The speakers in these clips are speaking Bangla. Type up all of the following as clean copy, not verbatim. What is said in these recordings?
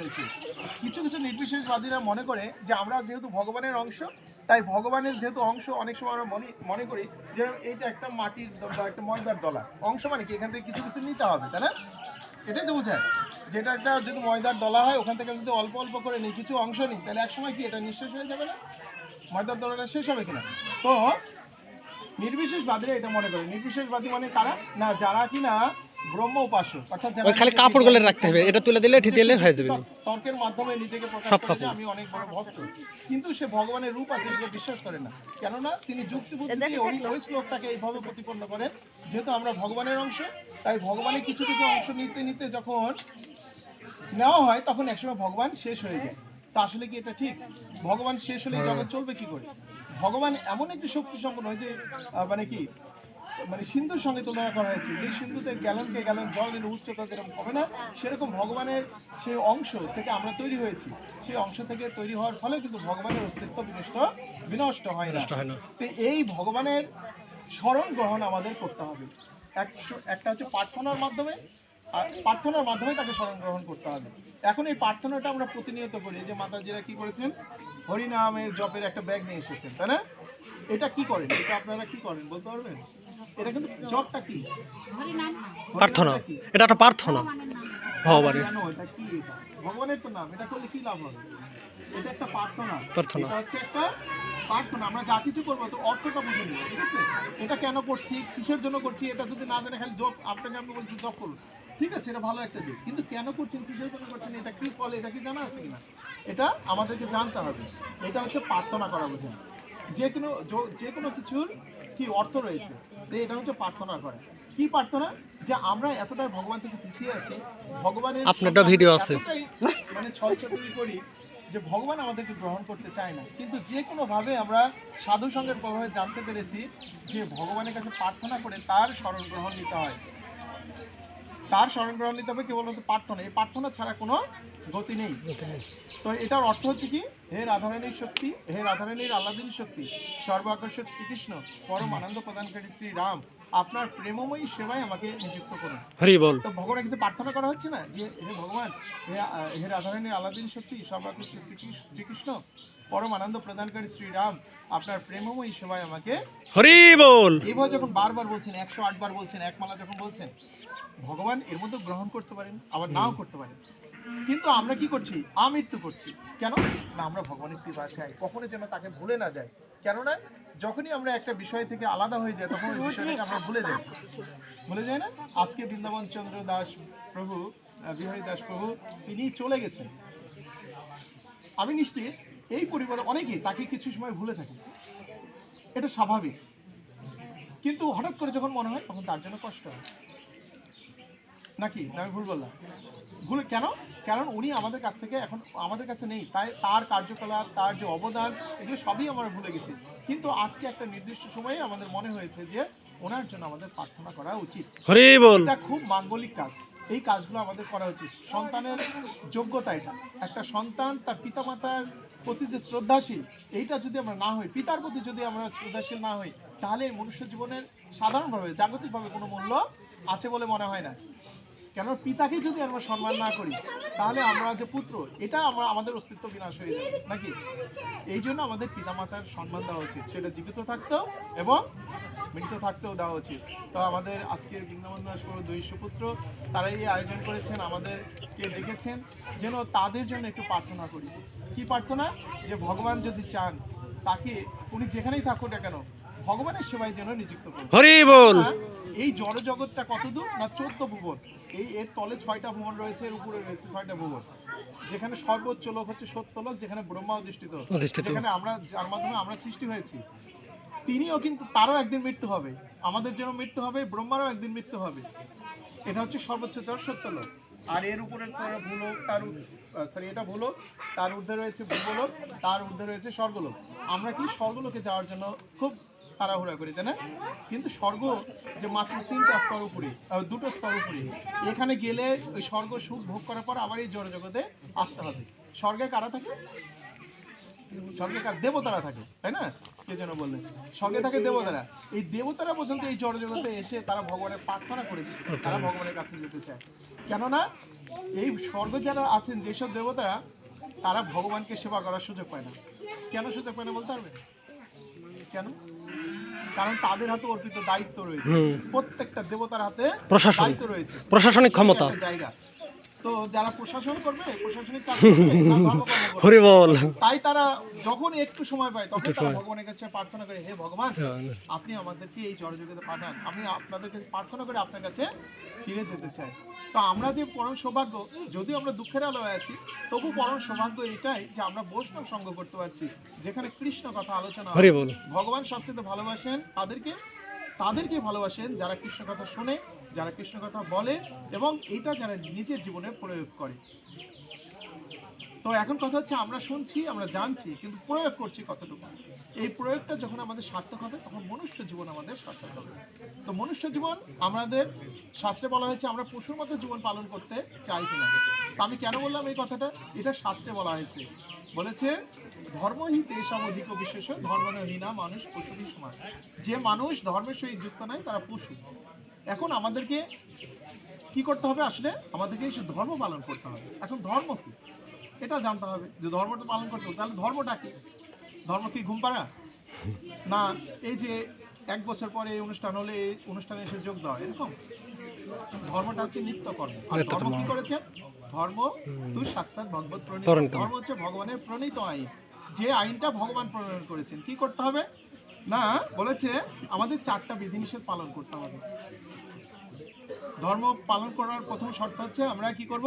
হয়েছে। কিছু কিছু নির্বিশেষবাদীরা মনে করে যে আমরা যেহেতু ভগবানের অংশ, তাই ভগবানের যেহেতু অংশ, অনেক সময় আমরা মনে করি যে এইটা একটা মাটির বা একটা ময়দার দলা অংশ, মানে কি এখান থেকে কিছু কিছু নিতে হবে, তাই না? এটাই তো বোঝায়, যেটা একটা যদি ময়দার দলা হয় ওখান থেকে যদি অল্প অল্প করে নিই, কিছু অংশ নিই, তাহলে একসময় কি এটা নিঃশেষ হয়ে যাবে না? ময়দার দলাটা শেষ হবে কিনা? তো নির্বিশেষবাদীরা এটা মনে করে। নির্বিশেষবাদী মানে কারা? না, যারা কিনা ব্রহ্ম উপাস্য, অর্থাৎ যারা খালি কাপড় গলে রাখতে হবে, এটা তুলে দিলে ঠিক দিলে হয়ে যাবে। তর্কের মাধ্যমে নিজেকে প্রকাশ করে যে আমি অনেক বড় ভক্ত, কিন্তু সে ভগবানের রূপ আছে সেটা বিশ্বাস করে না। কেননা তিনি যুক্তি বুদ্ধি ওই শ্লোকটাকে এইভাবে প্রতিপন্ন করেন, যেহেতু আমরা ভগবানের অংশ, তাই ভগবানের কিছু কিছু অংশ নিতে নিতে যখন নেওয়া হয় তখন একসময় ভগবান শেষ হয়ে যায়। তা আসলে কি এটা ঠিক? ভগবান শেষ হলে জগৎ চলবে কি করে? ভগবান এমন একটি শক্তি সম্পন্ন হয় যে মানে কি, মানে সিন্ধুর সঙ্গে তুলনা করা হয়েছে, যে সিন্ধুতে গ্যালনকে গ্যালন জল দিলে উচ্চতা যেরকম হবে না, সেরকম ভগবানের সেই অংশ থেকে আমরা তৈরি হয়েছি। সেই অংশ থেকে তৈরি হওয়ার ফলে কিন্তু ভগবানের অস্তিত্ব বিনষ্ট হয় না। তো এই ভগবানের স্মরণ গ্রহণ আমাদের করতে হবে। একটা হচ্ছে প্রার্থনার মাধ্যমে, আর প্রার্থনার মাধ্যমে তাকে স্মরণ গ্রহণ করতে হবে। এখন এই প্রার্থনাটা আমরা প্রতিনিয়ত করি। যে মাতাজিরা কি করেছেন, হরিনামের জপের একটা ব্যাগ নিয়ে এসেছেন, তাই না? এটা কি করেন? এটা আপনারা কি করেন বলতে পারবেন? এটা কিন্তু জপটা কি? প্রার্থনা। এটা একটা প্রার্থনা ভগবানের। কেন এটা কি? এটা ভগবানের তো নাম, এটা করলে কি লাভ হবে? এটা একটা প্রার্থনা। এটা হচ্ছে একটা প্রার্থনা। আমরা যা কিছু করবো তো অর্থটা বুঝে নিই, ঠিক আছে? এটা কেন করছি, কিসের জন্য করছি, এটা যদি না জানে খালি জপ, আপনাকে আমি বলছি জপ করুন, ঠিক আছে, এটা ভালো একটা দিক, কিন্তু কেন করছেন, কিসের জন্য করছেন, এটা কি ফলে, এটা কি জানা আছে কিনা, এটা আমাদেরকে জানতে হবে। এটা হচ্ছে প্রার্থনা করা বোঝেন। যে কোনো কিছুর কি অর্থ রয়েছে, এটা হচ্ছে প্রার্থনা করা। কি প্রার্থনা? যে আমরা এতটাই ভগবান থেকে পিছিয়ে আছি, ভগবানের আপনারটা ভিডিও আছে, মানে ছলছাতুরি করি যে ভগবান আমাদেরকে গ্রহণ করতে চায় না। কিন্তু যে কোনোভাবে আমরা সাধু সঙ্গের প্রভাবে জানতে পেরেছি যে ভগবানের কাছে প্রার্থনা করে তার শরণ গ্রহণ নিতে হয়। তার শরণ গ্রহণ নিতে হবে কেবলমাত্র প্রার্থনা। এই প্রার্থনা ছাড়া কোনো গতি নেই। তো এটার অর্থ হচ্ছে কি, হে রাধারানীর শক্তি, হে রাধারানীর আল্লাদিনী শক্তি, সর্বাকর্ষক শ্রীকৃষ্ণ, পরম আনন্দ প্রদানকারী শ্রী রাম, আপনার প্রেমময়ী সেবায় আমাকে নিযুক্ত করুন। হরি বল। তো ভগবানের কাছে প্রার্থনা করা হচ্ছে না যে হে ভগবান, হে রাধারানীর আল্লাদিনী শক্তি, সর্বাকর্ষক শ্রীকৃষ্ণ, পরম আনন্দ প্রদানকারী শ্রী রাম, আপনার প্রেমময়ী সেবায় আমাকে হরি বল। এইভাবে যখন বারবার বলছেন, 108 বার বলছেন, এক মালা যখন বলছেন, ভগবান এর মধ্যে গ্রহণ করতে পারেন, আবার নাও করতে পারেন। কিন্তু আমরা কি করছি? আমৃত্যু করছি। কেন না? আমরা ভগবানের কৃপা চাই, কখনো যেন তাকে ভুলে না যায়। কেননা যখনই আমরা একটা বিষয় থেকে আলাদা হয়ে যাই, তখন ওই বিষয়টাকে আমরা ভুলে যাই না? আজকে বৃন্দাবন চন্দ্র দাস প্রভু, বিহারী দাস প্রভু, তিনি চলে গেছেন। আমি নিশ্চিত এই পরিবারে অনেকেই তাকে কিছু সময় ভুলে থাকে, এটা স্বাভাবিক। কিন্তু হঠাৎ করে যখন মনে হয় তখন তার জন্য কষ্ট হয় নাকি? আমি ভুল বললাম? ভুল কেন? কারণ উনি আমাদের কাছ থেকে এখন আমাদের কাছে নেই, তাই তার কার্যকলাপ, তার যে অবদান, এগুলো সবই আমরা ভুলে গেছি। কিন্তু আজকে একটা নির্দিষ্ট সময়ে আমাদের মনে হয়েছে যে ওনার জন্য আমাদের প্রার্থনা করা উচিত। এটা খুব মাঙ্গলিক কাজ, এই কাজগুলো আমাদের করা উচিত। সন্তানের যোগ্যতা এটা। একটা সন্তান তার পিতামাতার প্রতি যে শ্রদ্ধাশীল, এইটা যদি আমরা না হই, পিতার প্রতি যদি আমরা শ্রদ্ধাশীল না হই, তাহলে মনুষ্য জীবনের সাধারণভাবে জাগতিকভাবে কোনো মূল্য আছে বলে মনে হয় না। কেন? পিতাকে যদি আমরা সম্মান না করি, তাহলে আমরা যে পুত্র, এটা আমাদের অস্তিত্ব বিনাশ হয়ে যাবে নাকি? এই জন্য আমাদের পিতামাতার সম্মান দেওয়া উচিত, সেটা জীবিত থাকতেও এবং মৃত থাকতেও দেওয়া উচিত। তো আমাদের আজকের বৃন্দাবন দাস প্রভু দুই সুপুত্র, তারাই এই আয়োজন করেছেন, আমাদেরকে ডেকেছেন যেন তাদের জন্য একটু প্রার্থনা করি। কি প্রার্থনা? যে ভগবান যদি চান, তাকে উনি যেখানেই থাকুক না কেন ভগবানের সেবায় যেন নিযুক্ত করুন। হরি বল। এই জড় জগৎটা কত দূর না? 14 ভুবন। এর তলে 6টা ভুবন রয়েছে, এর উপরে রয়েছে 6টা ভুবন। যেখানে সর্বোচ্চ লোক হচ্ছে সত্যলোক, যেখানে ব্রহ্মা অধিষ্ঠিত, যেখানে আমরা, যার মাধ্যমে আমরা সৃষ্টি হয়েছি। তিনিও কিন্তু, তারও একদিন মৃত্যু হবে, আমাদের জন্য মৃত্যু হবে, ব্রহ্মারও একদিন মৃত্যু হবে। এটা হচ্ছে সর্বোচ্চ সত্যলোক। আর এর উপরে ভূলোক, এটা ভূলোক, তার ঊর্ধ্বে রয়েছে ভূগোলক, তার ঊর্ধ্বে রয়েছে স্বর্গলোক। আমরা কি স্বর্গলোকে যাওয়ার জন্য খুব তাড়াহুড়া করি, তাই না? কিন্তু স্বর্গ যে মাত্র 3টা স্তর উপরে, 2টো স্তর উপরে, এখানে গেলে ওই স্বর্গ সুখ ভোগ করার পর আবার এই জড়জগতে আসতে হবে। স্বর্গে কারা থাকে? স্বর্গে কার? দেবতারা থাকে, তাই না? কে যেন বললেন, স্বর্গে থাকে দেবতারা। এই দেবতারা পর্যন্ত এই জড়জগতে এসে তারা ভগবানের প্রার্থনা করেছে, তারা ভগবানের কাছে যেতে চায়। কেননা এই স্বর্গে যারা আছেন যেসব দেবতারা, তারা ভগবানকে সেবা করার সুযোগ পায় না। কেন সুযোগ পায় না বলতে পারবেন? কেন? কারণ তাদের হাতে অর্পিত দায়িত্ব রয়েছে। প্রত্যেকটা দেবতার হাতে প্রশাসন, দায়িত্ব রয়েছে, প্রশাসনিক ক্ষমতা। একটা জায়গা। তো যারা প্রশাসন করবে, প্রশাসনিক কাজ করবে, না ধর্মকর্ম করবে। হরি বল। তাই তারা যখন একটু সময় পায় তখন তারা ভগবানের কাছে প্রার্থনা করে, হে ভগবান, আপনি আমাদেরকে এই জড়জগতে পাঠান, আমি আপনাদেরকে প্রার্থনা করে আপনার কাছে ফিরে যেতে চাই। তো আমরা যে পরম সৌভাগ্য, যদিও আমরা দুঃখের আলোয় আছি, তবু পরম সৌভাগ্য এটাই যে আমরা বৈষ্ণব সঙ্গ করতে পারছি, যেখানে কৃষ্ণ কথা আলোচনা হয়। হরি বল। ভগবান সবচেয়ে ভালোবাসেন তাদেরকে ভালোবাসেন যারা কৃষ্ণ কথা শোনে, যারা কৃষ্ণ কথা বলে, এবং এটা যারা নিজের জীবনে প্রয়োগ করে। তো এখন কথা হচ্ছে, আমরা শুনছি, আমরা জানছি, কিন্তু প্রয়োগ করছি কতটুকু। এই প্রয়োগটা যখন আমাদের সার্থক হবে, তখন মনুষ্য জীবন আমাদের সার্থক হবে। তো মনুষ্য জীবন আমাদের শাস্ত্রে বলা হয়েছে আমরা পশুর মতো জীবন পালন করতে চাই কিনা। তো আমি কেন বললাম এই কথাটা? এটা শাস্ত্রে বলা হয়েছে, বলেছে ধর্মহীন তেষাম অধিক বিশেষ ধর্মহীনা মানুষ পশুরই সমান। যে মানুষ ধর্মের সহিত যুক্ত নাই তারা পশু। এখন আমাদেরকে কি করতে হবে? আসলে আমাদেরকে এই ধর্ম পালন করতে হবে। এখন ধর্ম কি এটা জানতে হবে। যে ধর্মটা পালন করতে হবে, তাহলে ধর্মটা কি? ধর্ম কি ঘুম পাড়া? না এই যে এক বছর পরে এই অনুষ্ঠান হলে এই অনুষ্ঠানে এসে যোগ দেওয়া, এরকম? ধর্মটা হচ্ছে নিত্য কর্ম। আর ধর্ম কি করেছে? ধর্ম তুই সাক্ষাৎ ভগবত প্রণীত। ধর্ম হচ্ছে ভগবানের প্রণীত আইন, যে আইনটা ভগবান প্রণয়ন করেছেন। কি করতে হবে? না বলেছে আমাদের 4টা বিধিনিষেধ পালন করতে হবে। ধর্ম পালন করার প্রথম শর্ত হচ্ছে আমরা কি করব?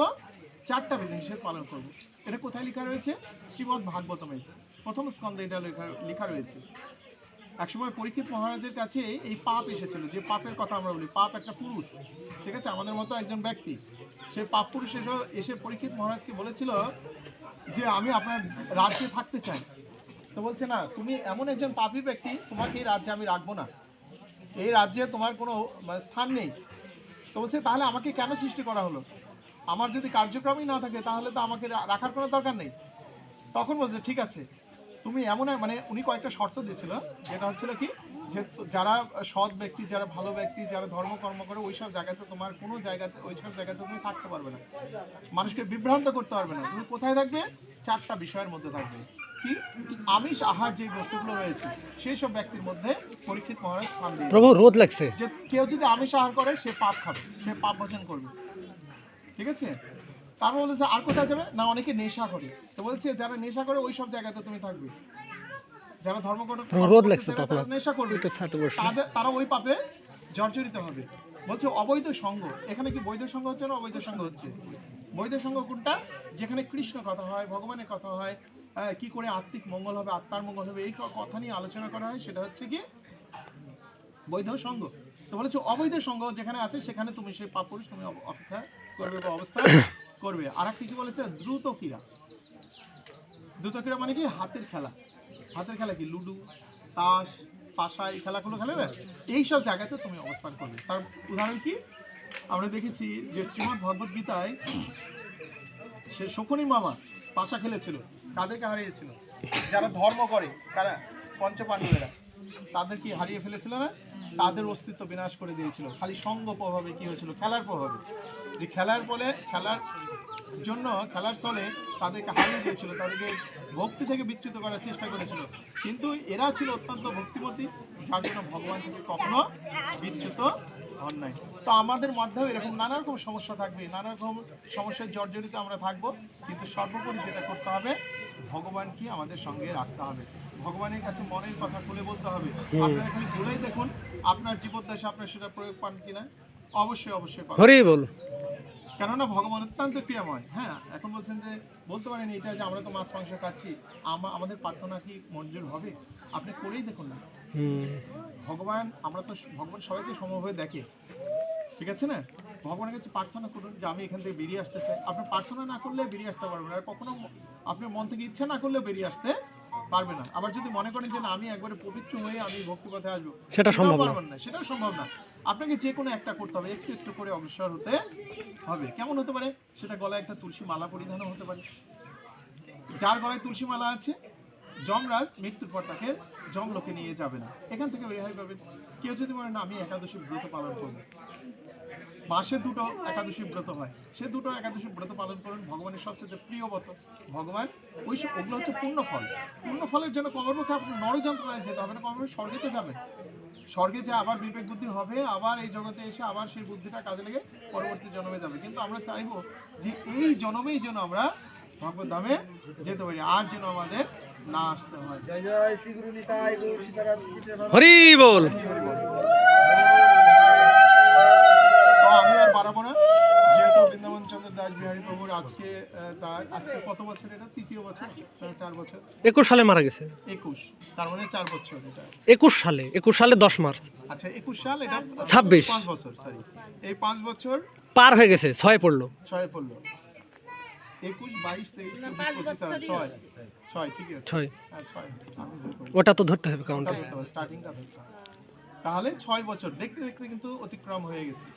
4টা বিধিনিষেধ পালন করব। এটা কোথায় লেখা রয়েছে? শ্রীমদ্ ভাগবতমে প্রথম স্কন্ধে এটা লেখা রয়েছে। একসময় পরীক্ষিত মহারাজের কাছে এই পাপ এসেছিল, যে পাপের কথা আমরা বলি। পাপ একটা পুরুষ, ঠিক আছে, আমাদের মতো একজন ব্যক্তি। সেই পাপ পুরুষ এসে পরীক্ষিত মহারাজকে বলেছিল যে আমি আপনার রাজ্যে থাকতে চাই। তো বলছে না, তুমি এমন একজন পাপী ব্যক্তি, তোমাকে এই রাজ্যে আমি রাখবো না, এই রাজ্যে তোমার কোনো স্থান নেই। তো বলছে তাহলে আমাকে কেন সৃষ্টি করা হলো? আমার যদি কার্যক্রমই না থাকে তাহলে তো আমাকে রাখার কোনো দরকার নেই। তখন বলছে ঠিক আছে, তুমি এমন, মানে উনি কয়েকটা শর্ত দিয়েছিল, যেটা হচ্ছিল কি, যে যারা সৎ ব্যক্তি, যারা ভালো ব্যক্তি, যারা ধর্মকর্ম করে, ওইসব জায়গাতে তোমার কোনো জায়গাতে, ওইসব জায়গাতে তুমি থাকতে পারবে না, মানুষকে বিভ্রান্ত করতে পারবে না। তুমি কোথায় থাকবে? 4টা বিষয়ের মধ্যে থাকবে। কি? আমিষ আহার যে বস্তুগুলো রয়েছে সেই সব ব্যক্তির মধ্যে পরীক্ষিত মহারাজ স্থান দিয়ে প্রভু রোদ লাগছে। যে কেউ যদি আমিষ আহার করে সে পাপ খাবে, সে পাপ ভোজন করবে, ঠিক আছে। তারপর বলেছে আর কোথায় যাবে? না অনেকে নেশা করে। তো বলছে যারা নেশা করে ওই সব জায়গাতে তুমি থাকবে। যারা ধর্ম করে রোদ লাগছে তখন নেশা করবে, তারা ওই পাপে জর্জরিত হবে। বলছে অবৈধ সঙ্গ। এখানে কি বৈধ সঙ্গ হচ্ছে না অবৈধ সঙ্গ হচ্ছে? বৈধ সঙ্গ কোনটা? যেখানে কৃষ্ণ কথা হয়, ভগবানের কথা হয়, কি করে আত্মিক মঙ্গল হবে, আত্মার মঙ্গল হবে, এই কথা নিয়ে আলোচনা করা হয়, সেটা হচ্ছে কি বৈধ সঙ্গ। তো বলেছে অবৈধ সঙ্গ যেখানে আছে সেখানে তুমি সেই পাপ পুরুষ তুমি অপেক্ষা করবে বা অবস্থা করবে। আর একটা কি বলেছে? দ্রুত ক্রীড়া। দ্রুত ক্রীড়া মানে কি? হাতের খেলা। হাতের খেলা কি? লুডু, তাস, পাশা, এই খেলাগুলো খেলে না, এইসব জায়গাতে তুমি অবস্থান করবে। তার উদাহরণ কি? আমরা দেখেছি যে শ্রীমদ্ ভগবত গীতায় সে শকুনি মামা পাশা খেলেছিল, তাদেরকে হারিয়েছিল। যারা ধর্ম করে, কারা? পঞ্চপাণ্ডবেরা, তাদেরকে হারিয়ে ফেলেছিল না? তাদের অস্তিত্ব বিনাশ করে দিয়েছিল। খালি সঙ্গ প্রভাবে কি হয়েছিল? খেলার প্রভাবে, যে খেলার ফলে, খেলার জন্য, খেলার চলে তাদেরকে হারিয়ে দিয়েছিল, তাদেরকে ভক্তি থেকে বিচ্যুত করার চেষ্টা করেছিল। কিন্তু এরা ছিল অত্যন্ত ভক্তিমতী, যার জন্য ভগবান থেকে কখনো বিচ্যুত হন নাই। তো আমাদের মধ্যেও এরকম নানা রকম সমস্যা থাকবে, নানা রকম সমস্যার জর্জরিত আমরা থাকবো, কিন্তু সর্বোপরি যেটা করতে হবে, ভগবানকে আমাদের সঙ্গে রাখতে হবে। ভগবানের কাছে মনের কথা খুলে বলতে হবে। আপনারা খালি বলেই দেখুন আপনার জীবদ্দশা আপনার সেটা প্রয়োগ পান কিনা। অবশ্যই অবশ্যই পাবেন। হরি বল। কেননা ভগবান অত্যন্ত ক্রিয়াময়। হ্যাঁ, এখন বলছেন যে বলতে পারেন এটা যে আমরা তো মাছ মাংস খাচ্ছি, আমাদের প্রার্থনা কি মঞ্জুর হবে? আপনি করেই দেখুন না। ভগবান, আমরা তো ভগবান সবাইকে সমভাবে দেখে, ঠিক আছে না? ভগবানের কাছে প্রার্থনা করুন যে আমি এখান থেকে বেরিয়ে আসতে চাই। আপনি প্রার্থনা না করলে বেরিয়ে আসতে পারবেন না, আর কখনো আপনার মন থেকে ইচ্ছা না করলে বেরিয়ে আসতে পারবে না। আবার যদি মনে করেন যে না আমি একবারে পবিত্র হয়ে আমি ভক্তি পথে আসবো, সেটা সম্ভব না, সেটাও সম্ভব না। আপনাকে যে কোনো একটা করতে হবে, একটু একটু করে অগ্রসর হতে হবে। কেমন হতে পারে? সেটা গলায় একটা তুলসী মালা পরিধানও হতে পারে। যার গলায় তুলসী মালা আছে, যমরাজ মৃত্যুর পর তাকে যমলোকে নিয়ে যাবে না, এখান থেকে রেহাই পাবেন। কেউ যদি বলে না আমি একাদশী ব্রত পালন করবো, মাসে 2টো একাদশী ব্রত হয়, সে 2টো একাদশী ব্রত পালন করুন। ভগবানের সবচেয়ে প্রিয় ব্রত ভগবান, ওগুলো হচ্ছে পুণ্যফল। পুণ্যফলের জন্য কমপক্ষে আপনার নরযন্ত্রণায় যেতে হবে না, কমপক্ষে স্বর্গে তো যাবেন। স্বর্গে যে আবার বিবেক বুদ্ধি হবে, আবার এই জগতে এসে আবার সেই বুদ্ধিটা কাজে লেগে পরবর্তী জন্মে যাবে। কিন্তু আমরা চাইবো যে এই জন্মেই যেন আমরা ভগবত ধামে যেতে পারি, আর যেন আমাদের না আসতে হয়। জয় জয় শ্রী গুরু নিতাই গৌর সীতারাম। হরি বল। তো আমি আর বাড়াবো না, যেহেতু বৃন্দাবন চন্দ্র দাস বিহারী প্রভুর আজকে আজকে কত বছর, এটা 3য় বছর, 4 বছর। 21 সালে মারা গেছে। 21, তার মানে 4 বছর এটা। 21 সালে 10 মার্চ। আচ্ছা 21 সাল, এটা 26, 5 বছর, সরি এই 5 বছর পার হয়ে গেছে, 6 পড়লো। 6 পড়লো। 21, 22, 23, 24, 25, 6 ঠিকই আছে। 6, হ্যাঁ 6, আমি ভুল করেছি। ওটা তো ধরতে হবে কাউন্টে। স্টার্টিংটা ধরতে হবে। তাহলে 6 বছর দেখতে দেখতে কিন্তু অতিক্রম হয়ে গেছে।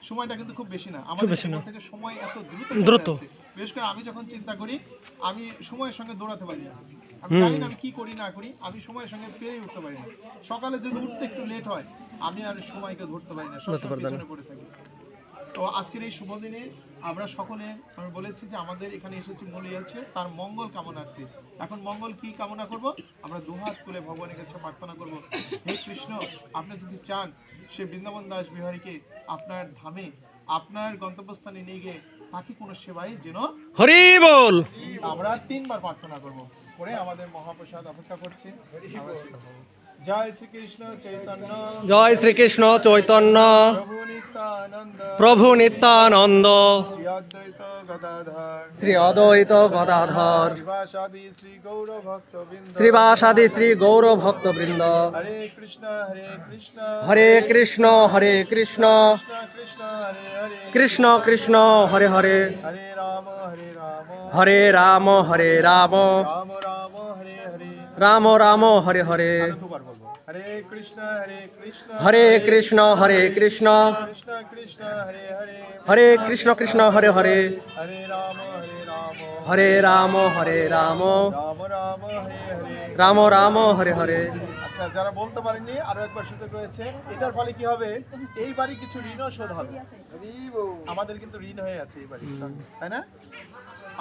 সময়টা কিন্তু খুব বেশি না, আমাদের জীবন থেকে সময় এত দ্রুত চলে যাচ্ছে। বিশেষ করে আমি যখন চিন্তা করি, আমি সময়ের সঙ্গে দৌড়াতে পারি না। আমি জানি না আমি কি করি না করি, আমি সময়ের সঙ্গে পেরে উঠতে পারি না। সকালে যদি উঠতে একটু লেট হয়, আমি আর সময়কে ধরতে পারি না, সবসময় পিছনে পড়ে থাকি। তো আজকের এই শুভ দিনে আমরা সকলে, আমি বলেছি যে আমাদের এখানে এসেছি মূল হচ্ছে তার মঙ্গল কামনার্থে। এখন মঙ্গল কি কামনা করব? আমরা দুহাত তুলে ভগবানের কাছে প্রার্থনা করব, হে কৃষ্ণ, আপনি যদি চান সে বৃন্দাবন দাস বিহারীকে আপনার ধামে, আপনার গন্তব্যস্থানে নিয়ে গিয়ে তাকে কোনো সেবায় যেন। হরি বল। আমরা 3 বার প্রার্থনা করব, করে আমাদের মহাপ্রসাদ অপেক্ষা করছে। আমরা সেটা করব। জয় শ্রীকৃষ্ণ চৈতন্য, জয় শ্রীকৃষ্ণ চৈতন্য, প্রভু নিত্যানন্দ, প্রভু নিত্যানন্দ, শ্রী অদ্বৈত গদাধর, শ্রী অদ্বৈত গদাধর, শ্রীবাসাদি শ্রী গৌর ভক্তবৃন্দ, শ্রীবাসাদি শ্রী গৌর ভক্তবৃন্দ। হরে কৃষ্ণ হরে কৃষ্ণ, হরে কৃষ্ণ হরে কৃষ্ণ, কৃষ্ণ কৃষ্ণ হরে হরে, কৃষ্ণ কৃষ্ণ হরে হরে, হরে রাম হরে রাম, হরে রাম হরে রাম, রাম রাম হরে হরে, রাম রাম হরে হরে। আরো দুবার বলবো, হরে কৃষ্ণ হরে কৃষ্ণ, হরে কৃষ্ণ হরে কৃষ্ণ, কৃষ্ণ কৃষ্ণ হরে হরে, হরে কৃষ্ণ কৃষ্ণ হরে হরে, হরে রাম হরে রাম, হরে রাম হরে রাম, রাম রাম হরে হরে। রাম রাম হরে হরে। আচ্ছা, যারা বলতে পারেননি আরো একবার সুযোগ রয়েছে। এটার ফলে কি হবে? এই বাড়ি কিছু ঋণও শোধ হবে। আমাদের কিন্তু ঋণ হয়ে আছে এই বাড়ি, তাই না?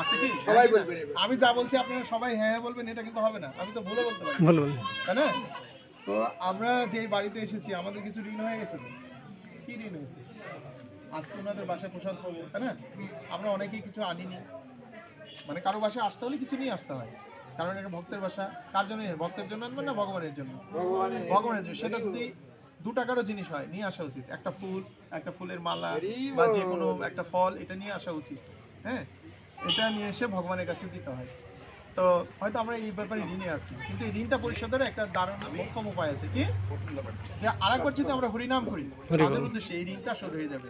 আছে কি? সবাই বলবেন। আমি যা বলছি আপনারা সবাই হ্যাঁ হ্যাঁ বলবেন, এটা কিন্তু হবে না। আমি তো ভুলে বলতে পারি, বল বল। তাই না? তো আমরা যে বাড়িতে এসেছি আমাদের কিছু ঋণ হয়ে গেছে তো? কি ঋণ হয়েছে? আজকে ওনাদের বাসায় প্রসাদ পাবো, তাই না? আমরা অনেকেই কিছু আনিনি, মানে কারো বাসায় আসতে হলে কিছু নিয়ে আসতে হয়, কারণ এটা ভক্তের বাসা। কার জন্য? ভক্তের জন্য আনবেন না ভগবানের জন্য? ভগবানের জন্য। সেটা যদি 2 টাকারও জিনিস হয়, নিয়ে আসা উচিত। একটা ফুল, একটা ফুলের মালা বা যে কোনো একটা ফল, এটা নিয়ে আসা উচিত। হ্যাঁ, এটা নিয়ে এসে ভগবানের কাছে দিতে হয়। তো হয়তো আমরা এই ব্যাপারে ঋণে আছি, কিন্তু এই ঋণটা পরিশোধের একটা দারুণ মোক্ষম উপায় আছে। কি? যে আরেকবার যদি আমরা হরিনাম করি, তাদের উদ্দেশ্যে এই ঋণটা শোধ হয়ে যাবে।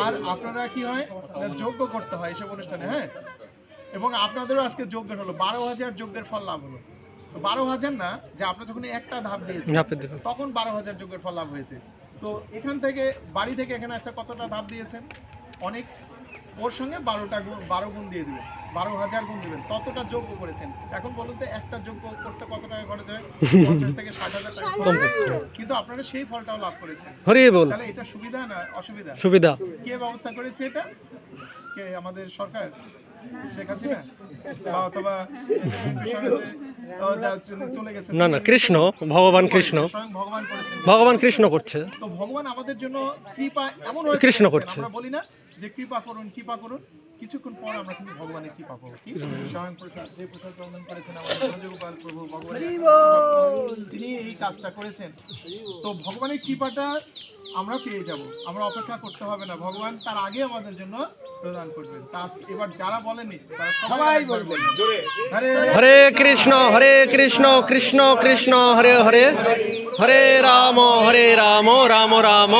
আর আপনারা কি হয়, যজ্ঞ করতে হয় এসব অনুষ্ঠানে, হ্যাঁ, এবং আপনাদেরও আজকে যজ্ঞের হলো 12,000 যজ্ঞের ফল লাভ হলো। 12,000 না, যে আপনারা যখন একটা ধাপ দিয়েছেন তখন 12,000 যজ্ঞের ফল লাভ হয়েছে। তো এখান থেকে, বাড়ি থেকে এখানে একটা কতটা ধাপ দিয়েছেন? অনেক, ওর সঙ্গে 12 গুণ দিয়ে দিবেন, 12,000 গুণ দিবেন, ততটা যজ্ঞ করেছেন। এখন বলুন তো একটা যজ্ঞ করতে কত টাকা খরচ হয়? 50 থেকে 60,000 টাকা। কিন্তু আপনারা সেই ফলটাও লাভ করেছেন। হরি বল। তাহলে এটা সুবিধা না অসুবিধা? সুবিধা। কে ব্যবস্থা করেছে এটা? কে? আমাদের সরকার, শেখ হাসিনা, বা অথবা চলে গেছে? না না, কৃষ্ণ, ভগবান কৃষ্ণ, স্বয়ং ভগবান করেছেন। ভগবান কৃষ্ণ করছে। তো ভগবান আমাদের জন্য কৃপা এমন হয়েছে, কৃষ্ণ করছে। আমরা বলি না যে কৃপা করুন কৃপা করুন, কিছুক্ষণ পর আমরা কিন্তু ভগবানের কৃপা পাবো। কি? স্বয়ং প্রসাদ, যে প্রসাদ প্রদান করেছেন আমাদের রাজগোপাল প্রভু ভগবান, তিনি এই কাজটা করেছেন। তো ভগবানের কৃপাটা আমরা পেয়ে যাব, আমরা অপেক্ষা করতে হবে না, ভগবান তার আগে আমাদের জন্য প্রদান করবেন। তা এবার যারা বলেনি তারা সবাই বলবেন, হরে কৃষ্ণ কৃষ্ণ কৃষ্ণ হরে হরে, হরে রাম রাম রাম